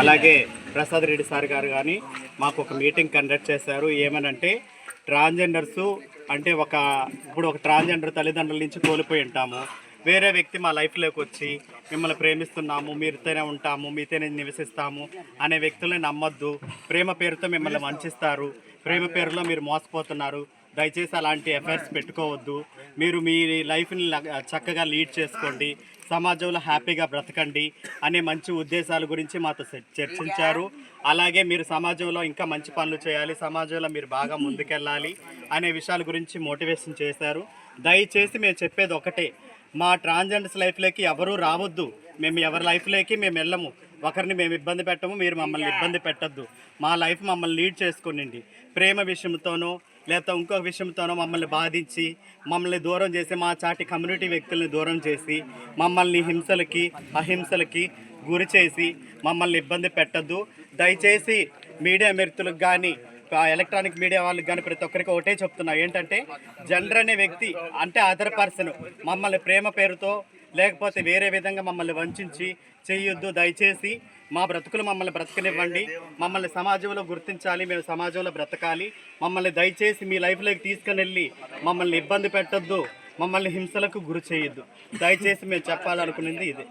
అలాగే ప్రసాద్ రెడ్డి సార్ గారు కానీ మాకు ఒక మీటింగ్ కండక్ట్ చేశారు. ఏమనంటే ట్రాన్స్జెండర్స్ అంటే ఇప్పుడు ఒక ట్రాన్స్జెండర్ తల్లిదండ్రుల నుంచి కోల్పోయి ఉంటాము. వేరే వ్యక్తి మా లైఫ్లోకి వచ్చి మిమ్మల్ని ప్రేమిస్తున్నాము, మీతోనే ఉంటాము, మీతోనే నివసిస్తాము అనే వ్యక్తుల్ని నమ్మొద్దు. ప్రేమ పేరుతో మిమ్మల్ని వంచిస్తారు, ప్రేమ పేరులో మీరు మోసపోతున్నారు. దయచేసి అలాంటి అఫైర్స్ పెట్టుకోవద్దు. మీరు మీ లైఫ్ని చక్కగా లీడ్ చేసుకోండి, సమాజంలో హ్యాపీగా బ్రతకండి అనే మంచి ఉద్దేశాల గురించి మాతో చర్చించారు. అలాగే మీరు సమాజంలో ఇంకా మంచి పనులు చేయాలి, సమాజంలో మీరు బాగా ముందుకెళ్ళాలి అనే విషయాల గురించి మోటివేషన్ చేశారు. దయచేసి మేము చెప్పేది ఒకటే, మా ట్రాన్స్జెండర్స్ లైఫ్లోకి ఎవరూ రావద్దు. మేము ఎవరి లైఫ్లోకి మేము వెళ్ళము, ఒకరిని మేము ఇబ్బంది పెట్టము, మీరు మమ్మల్ని ఇబ్బంది పెట్టద్దు. మా లైఫ్ మమ్మల్ని లీడ్ చేసుకోండి. ప్రేమ విషయంతోనో లేకపోతే ఇంకొక విషయంతోనో మమ్మల్ని బాధించి మమ్మల్ని దూరం చేసి మా చాటి కమ్యూనిటీ వ్యక్తుల్ని దూరం చేసి మమ్మల్ని హింసలకి అహింసలకి గురి చేసి మమ్మల్ని ఇబ్బంది పెట్టద్దు. దయచేసి మీడియా మిత్రులకు కానీ ఎలక్ట్రానిక్ మీడియా వాళ్ళకి కానీ ప్రతి ఒక్కరికి ఒకటే చెప్తున్నా, ఏంటంటే జెండర్ అనే వ్యక్తి అంటే అదర్ పర్సన్ మమ్మల్ని ప్రేమ పేరుతో లేకపోతే వేరే విధంగా మమ్మల్ని వంచి చేయొద్దు. దయచేసి మా బ్రతుకులు మమ్మల్ని బ్రతకనివ్వండి, మమ్మల్ని సమాజంలో గుర్తించాలి, మేము సమాజంలో బ్రతకాలి. మమ్మల్ని దయచేసి మీ లైఫ్లోకి తీసుకుని వెళ్ళి మమ్మల్ని ఇబ్బంది పెట్టొద్దు, మమ్మల్ని హింసలకు గురి చేయొద్దు. దయచేసి మేము చెప్పాలనుకునేది ఇదే.